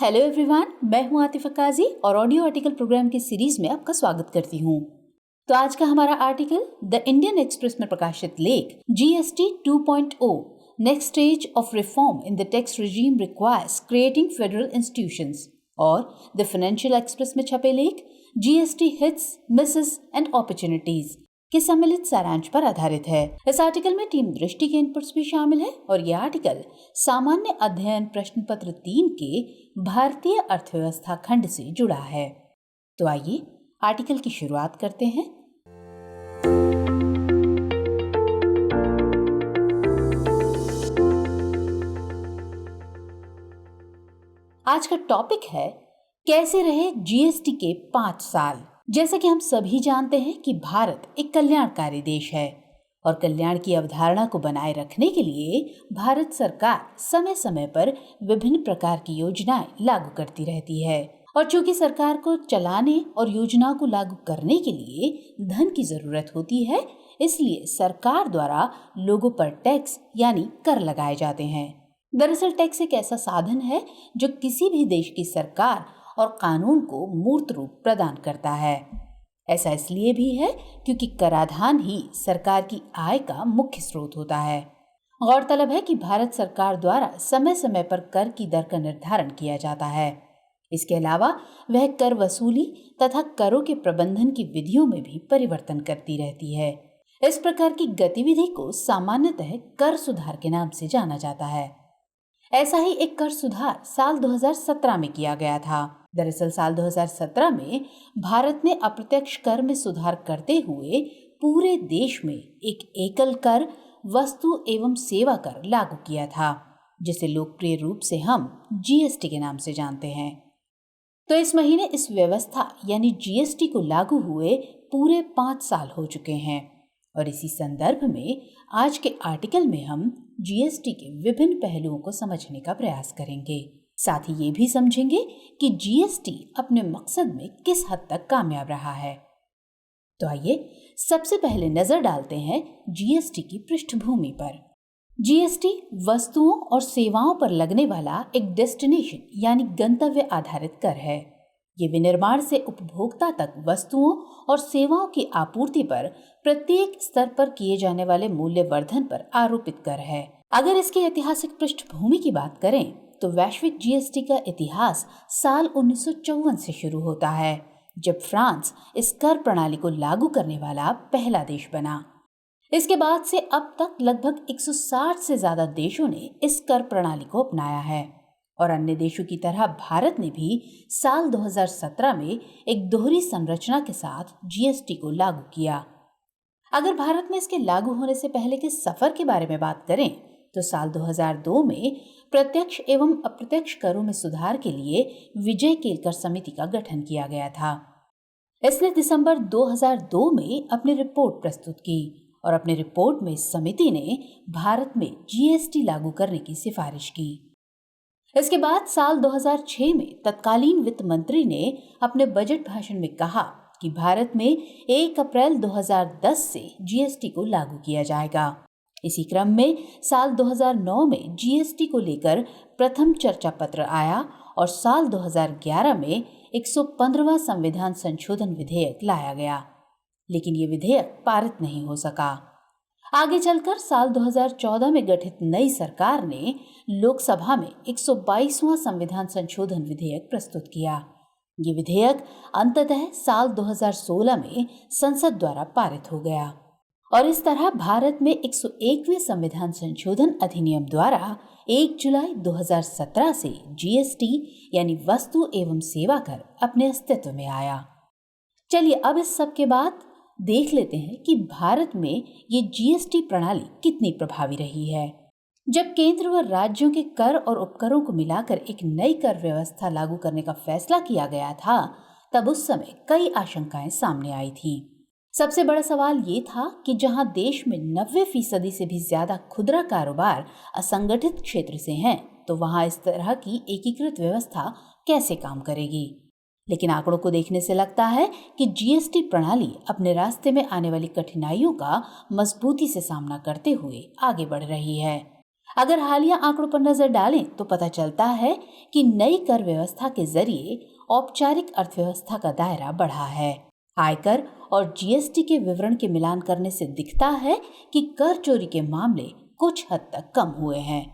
Hello everyone, मैं हूं आतिफा काजी और ऑडियो आर्टिकल प्रोग्राम के सीरीज में आपका स्वागत करती हूं। तो आज का हमारा आर्टिकल द इंडियन एक्सप्रेस में प्रकाशित लेख GST 2.0 next stage of reform in the tax regime requires creating federal institutions और द फाइनेंशियल एक्सप्रेस में छपे लेख GST hits, Mrs and opportunities के सम्मिलित सारांश पर आधारित है। इस आर्टिकल में टीम दृष्टि के इनपुट्स भी शामिल है और यह आर्टिकल सामान्य अध्ययन प्रश्न पत्र 3 के भारतीय अर्थव्यवस्था खंड से जुड़ा है। तो आइए आर्टिकल की शुरुआत करते हैं। आज का टॉपिक है कैसे रहे जीएसटी के 5 साल। जैसा कि हम सभी जानते हैं कि भारत एक कल्याणकारी देश है और कल्याण की अवधारणा को बनाए रखने के लिए भारत सरकार समय समय पर विभिन्न प्रकार की योजनाएं लागू करती रहती है। और चूंकि सरकार को चलाने और योजनाओं को लागू करने के लिए धन की जरूरत होती है, इसलिए सरकार द्वारा लोगों पर टैक्स यानी कर लगाए जाते हैं। दरअसल टैक्स एक ऐसा साधन है जो किसी भी देश की सरकार और कानून को मूर्त रूप प्रदान करता है। ऐसा इसलिए भी है क्योंकि कराधान ही सरकार की आय का मुख्य स्रोत होता है। गौरतलब है कि भारत सरकार द्वारा समय समय पर कर की दर का निर्धारण किया जाता है। इसके अलावा वह कर वसूली तथा करों के प्रबंधन की विधियों में भी परिवर्तन करती रहती है। इस प्रकार की गतिविधि को सामान्यतः कर सुधार के नाम से जाना जाता है। ऐसा ही एक कर सुधार साल 2017 में किया गया था। दरअसल साल 2017 में भारत ने अप्रत्यक्ष कर में सुधार करते हुए पूरे देश में एक एकल कर वस्तु एवं सेवा कर लागू किया था, जिसे लोकप्रिय रूप से हम जीएसटी के नाम से जानते हैं। तो इस महीने इस व्यवस्था यानी जीएसटी को लागू हुए पूरे 5 साल हो चुके हैं और इसी संदर्भ में आज के आर्टिकल में हम जीएसटी के विभिन्न पहलुओं को समझने का प्रयास करेंगे। साथ ही ये भी समझेंगे कि जीएसटी अपने मकसद में किस हद तक कामयाब रहा है। तो आइए सबसे पहले नजर डालते हैं जीएसटी की पृष्ठभूमि पर। जीएसटी वस्तुओं और सेवाओं पर लगने वाला एक डेस्टिनेशन यानी गंतव्य आधारित कर है। ये विनिर्माण से उपभोक्ता तक वस्तुओं और सेवाओं की आपूर्ति पर प्रत्येक स्तर पर किए जाने वाले मूल्य वर्धन पर आरोपित कर है। अगर इसकी ऐतिहासिक पृष्ठभूमि की बात करें तो वैश्विक जीएसटी का इतिहास साल 1954 से शुरू होता है, जब फ्रांस इस कर प्रणाली को लागू करने वाला पहला देश बना। इसके बाद से अब तक लगभग 160 से ज्यादा देशों ने इस कर प्रणाली को अपनाया है और अन्य देशों की तरह भारत ने भी साल 2017 में एक दोहरी संरचना के साथ जीएसटी को लागू किया। अगर भारत में इसके लागू होने से पहले के सफर के बारे में बात करें तो साल 2002 में प्रत्यक्ष एवं अप्रत्यक्ष करों में सुधार के लिए विजय केलकर समिति का गठन किया गया था। इसने दिसंबर 2002 में अपनी रिपोर्ट प्रस्तुत की और अपनी रिपोर्ट में इस समिति ने भारत में जीएसटी लागू करने की सिफारिश की। इसके बाद साल 2006 में तत्कालीन वित्त मंत्री ने अपने बजट भाषण में कहा कि भारत में 1 अप्रैल 2010 से जीएसटी को लागू किया जाएगा। इसी क्रम में साल 2009 में जीएसटी को लेकर प्रथम चर्चा पत्र आया और साल 2011 में 115वां संविधान संशोधन विधेयक लाया गया, लेकिन ये विधेयक पारित नहीं हो सका। आगे चलकर साल 2014 में गठित नई सरकार ने लोकसभा में 122वां संविधान संशोधन विधेयक प्रस्तुत किया। ये विधेयक अंततः साल 2016 में संसद द्वारा पारित हो गया और इस तरह भारत में 101वें संविधान संशोधन अधिनियम द्वारा 1 जुलाई 2017 से जीएसटी यानी वस्तु एवं सेवा कर अपने अस्तित्व में आया। चलिए अब इस सब के बाद देख लेते हैं कि भारत में ये जीएसटी प्रणाली कितनी प्रभावी रही है। जब केंद्र व राज्यों के कर और उपकरों को मिलाकर एक नई कर व्यवस्था लागू करने का फैसला किया गया था, तब उस समय कई आशंकाएं सामने आई थी। सबसे बड़ा सवाल ये था कि जहां देश में 90% से भी ज्यादा खुदरा कारोबार असंगठित क्षेत्र से हैं, तो वहां इस तरह की एकीकृत व्यवस्था कैसे काम करेगी। लेकिन आंकड़ों को देखने से लगता है कि जीएसटी प्रणाली अपने रास्ते में आने वाली कठिनाइयों का मजबूती से सामना करते हुए आगे बढ़ रही है। अगर हालिया आंकड़ों पर नजर डालें तो पता चलता है कि नई कर व्यवस्था के जरिए औपचारिक अर्थव्यवस्था का दायरा बढ़ा है। आयकर और जीएसटी के विवरण के मिलान करने से दिखता है कि कर चोरी के मामले कुछ हद तक कम हुए हैं।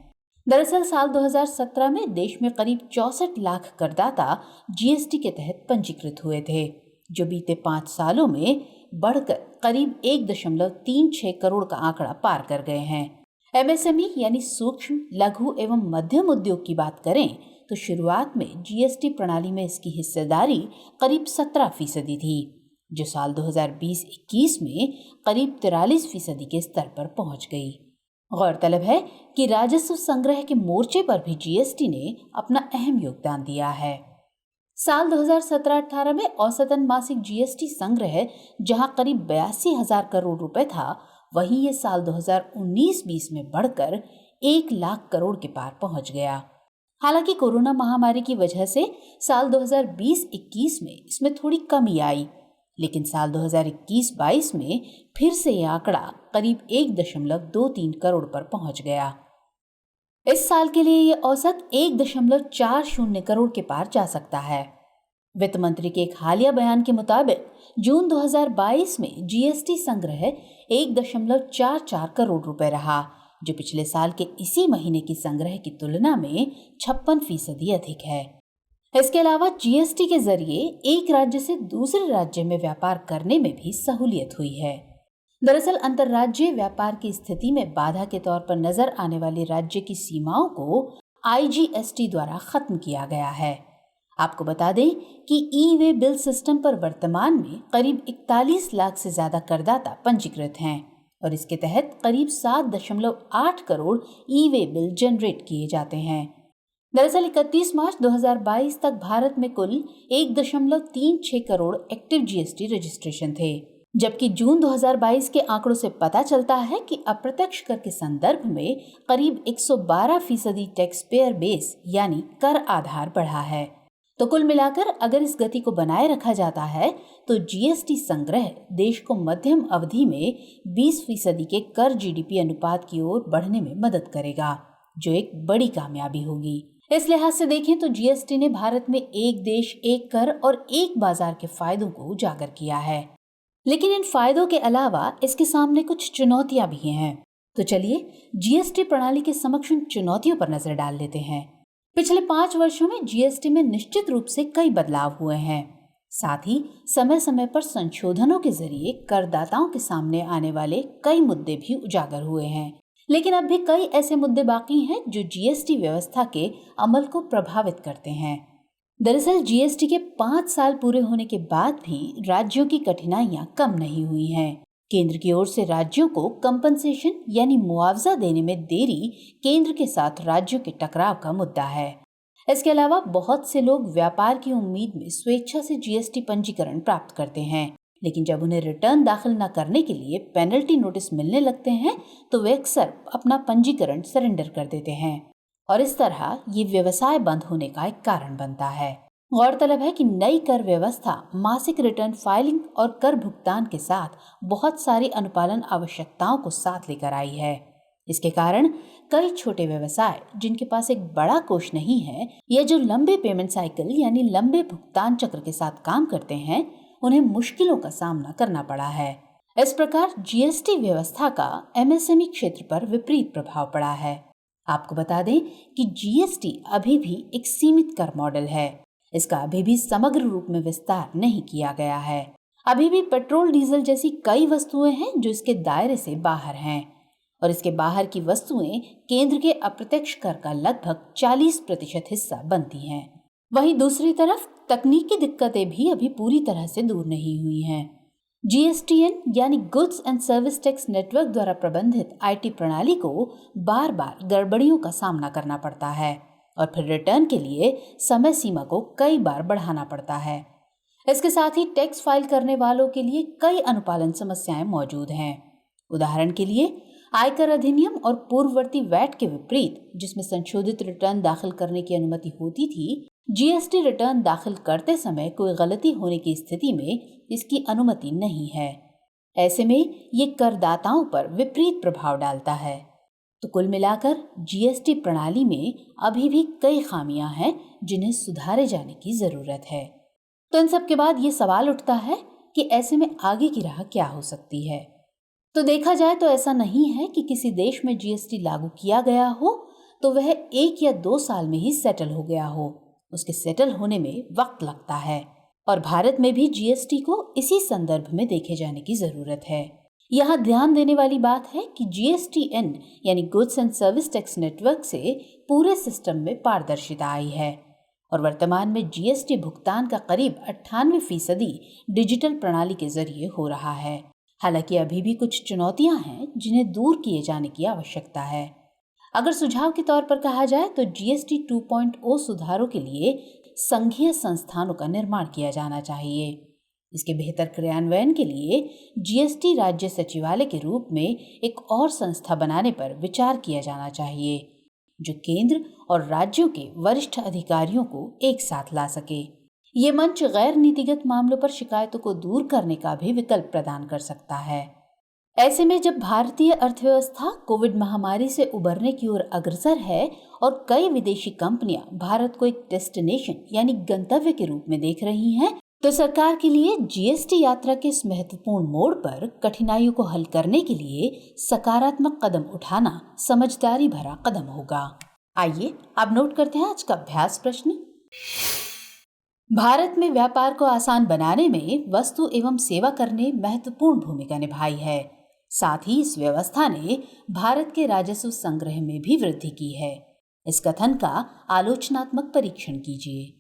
दरअसल साल 2017 में देश में करीब 64 लाख करदाता जीएसटी के तहत पंजीकृत हुए थे, जो बीते 5 सालों में बढ़कर करीब 1.36 करोड़ का आंकड़ा पार कर गए हैं। एमएसएमई यानी सूक्ष्म, लघु एवं मध्यम उद्योग की बात करें तो शुरुआत में जीएसटी प्रणाली में इसकी हिस्सेदारी करीब 17% थी, जो साल 2020-21 में करीब 43% के स्तर पर पहुंच गई। गौरतलब है कि राजस्व संग्रह के मोर्चे पर भी जीएसटी ने अपना अहम योगदान दिया है। साल 2017-18 में औसतन मासिक जीएसटी संग्रह जहां करीब 82,000 करोड़ रुपए था, वहीं ये साल 2019-20 में बढ़कर 1 लाख करोड़ के पार पहुंच गया। हालांकि कोरोना महामारी की वजह से साल 2020-21 में इसमें थोड़ी कमी आई, लेकिन साल 2021-22 में फिर से ये आंकड़ा करीब 1.23 करोड़ पर पहुंच गया। इस साल के लिए ये औसत 1.40 करोड़ के पार जा सकता है। वित्त मंत्री के एक हालिया बयान के मुताबिक जून 2022 में जीएसटी संग्रह 1.44 करोड़ रुपए रहा, जो पिछले साल के इसी महीने की संग्रह की तुलना में 56% अधिक है। इसके अलावा जीएसटी के जरिए एक राज्य से दूसरे राज्य में व्यापार करने में भी सहूलियत हुई है। दरअसल अंतर्राज्यीय व्यापार की स्थिति में बाधा के तौर पर नजर आने वाली राज्य की सीमाओं को आईजीएसटी द्वारा खत्म किया गया है। आपको बता दें कि ई वे बिल सिस्टम पर वर्तमान में करीब 41 लाख से ज्यादा करदाता पंजीकृत हैं और इसके तहत करीब 7.8 करोड़ ई वे बिल जनरेट किए जाते हैं। दरअसल 31 मार्च 2022 तक भारत में कुल 1.36 करोड़ एक्टिव जीएसटी रजिस्ट्रेशन थे, जबकि जून 2022 के आंकड़ों से पता चलता है कि अप्रत्यक्ष कर के संदर्भ में करीब 112% टैक्स पेयर बेस यानी कर आधार बढ़ा है। तो कुल मिलाकर अगर इस गति को बनाए रखा जाता है तो जीएसटी संग्रह देश को मध्यम अवधि में 20% के कर जीडीपी अनुपात की ओर बढ़ने में मदद करेगा, जो एक बड़ी कामयाबी होगी। इस लिहाज से देखें तो जीएसटी ने भारत में एक देश एक कर और एक बाजार के फायदों को उजागर किया है। लेकिन इन फायदों के अलावा इसके सामने कुछ चुनौतियां भी हैं। तो चलिए जीएसटी प्रणाली के समक्ष उन चुनौतियों पर नजर डाल लेते हैं। पिछले 5 वर्षों में जीएसटी में निश्चित रूप से कई बदलाव हुए हैं। साथ ही समय समय पर संशोधनों के जरिए करदाताओं के सामने आने वाले कई मुद्दे भी उजागर हुए हैं। लेकिन अब भी कई ऐसे मुद्दे बाकी हैं जो जीएसटी व्यवस्था के अमल को प्रभावित करते हैं। दरअसल जीएसटी के 5 साल पूरे होने के बाद भी राज्यों की कठिनाइयां कम नहीं हुई हैं। केंद्र की ओर से राज्यों को कंपनसेशन यानी मुआवजा देने में देरी केंद्र के साथ राज्यों के टकराव का मुद्दा है। इसके अलावा बहुत से लोग व्यापार की उम्मीद में स्वेच्छा से जीएसटी पंजीकरण प्राप्त करते हैं, लेकिन जब उन्हें रिटर्न दाखिल न करने के लिए पेनल्टी नोटिस मिलने लगते हैं तो वे अक्सर अपना पंजीकरण सरेंडर कर देते हैं और इस तरह ये व्यवसाय बंद होने का एक कारण बनता है। गौरतलब है कि नई कर व्यवस्था मासिक रिटर्न फाइलिंग और कर भुगतान के साथ बहुत सारी अनुपालन आवश्यकताओं को साथ लेकर आई है। इसके कारण कई छोटे व्यवसाय जिनके पास एक बड़ा कोष नहीं है या जो लंबे पेमेंट साइकिल यानी लंबे भुगतान चक्र के साथ काम करते हैं, उन्हें मुश्किलों का सामना करना पड़ा है। इस प्रकार जीएसटी व्यवस्था का एमएसएमई क्षेत्र पर विपरीत प्रभाव पड़ा है। आपको बता दें कि जीएसटी अभी भी एक सीमित कर मॉडल है। इसका अभी भी समग्र रूप में विस्तार नहीं किया गया है। अभी भी पेट्रोल डीजल जैसी कई वस्तुएं हैं जो इसके दायरे से बाहर हैं और इसके बाहर की वस्तुएं केंद्र के अप्रत्यक्ष कर का लगभग 40% हिस्सा बनती हैं। वहीं दूसरी तरफ तकनीकी दिक्कतें भी अभी पूरी तरह से दूर नहीं हुई हैं। जीएसटीएन यानी goods and service tax network द्वारा प्रबंधित आईटी प्रणाली को बार बार गड़बड़ियों का सामना करना पड़ता है और फिर रिटर्न के लिए समय सीमा को कई बार बढ़ाना पड़ता है। इसके साथ ही टैक्स फाइल करने वालों के लिए कई अनुपालन समस्याएं मौजूद हैं। उदाहरण के लिए आयकर अधिनियम और पूर्ववर्ती वैट के विपरीत, जिसमें संशोधित रिटर्न दाखिल करने की अनुमति होती थी, जीएसटी रिटर्न दाखिल करते समय कोई गलती होने की स्थिति में इसकी अनुमति नहीं है। ऐसे में ये करदाताओं पर विपरीत प्रभाव डालता है। तो कुल मिलाकर जीएसटी प्रणाली में अभी भी कई खामियां हैं जिन्हें सुधारे जाने की जरूरत है। तो इन सब के बाद ये सवाल उठता है कि ऐसे में आगे की राह क्या हो सकती है। तो देखा जाए तो ऐसा नहीं है कि किसी देश में जीएसटी लागू किया गया हो तो वह 1 या 2 साल में ही सेटल हो गया हो। उसके सेटल होने में वक्त लगता है और भारत में भी जीएसटी को इसी संदर्भ में देखे जाने की जरूरत है। यहाँ ध्यान देने वाली बात है कि जीएसटीएन यानी goods and service tax network से पूरे सिस्टम में पारदर्शिता आई है और वर्तमान में जीएसटी भुगतान का करीब 98% डिजिटल प्रणाली के जरिए हो रहा है। हालांकि अभी भी कुछ चुनौतियां हैं जिन्हें दूर किए जाने की आवश्यकता है। अगर सुझाव के तौर पर कहा जाए तो जीएसटी 2.0 सुधारों के लिए संघीय संस्थानों का निर्माण किया जाना चाहिए। इसके बेहतर क्रियान्वयन के लिए जीएसटी राज्य सचिवालय के रूप में एक और संस्था बनाने पर विचार किया जाना चाहिए जो केंद्र और राज्यों के वरिष्ठ अधिकारियों को एक साथ ला सके। ये मंच गैर नीतिगत मामलों पर शिकायतों को दूर करने का भी विकल्प प्रदान कर सकता है। ऐसे में जब भारतीय अर्थव्यवस्था कोविड महामारी से उबरने की ओर अग्रसर है और कई विदेशी कंपनियां भारत को एक डेस्टिनेशन यानी गंतव्य के रूप में देख रही हैं, तो सरकार के लिए जीएसटी यात्रा के इस महत्वपूर्ण मोड़ पर कठिनाइयों को हल करने के लिए सकारात्मक कदम उठाना समझदारी भरा कदम होगा। आइए अब नोट करते हैं आज का अभ्यास प्रश्न। भारत में व्यापार को आसान बनाने में वस्तु एवं सेवा कर ने महत्वपूर्ण भूमिका निभाई है। साथ ही इस व्यवस्था ने भारत के राजस्व संग्रह में भी वृद्धि की है। इस कथन का आलोचनात्मक परीक्षण कीजिए।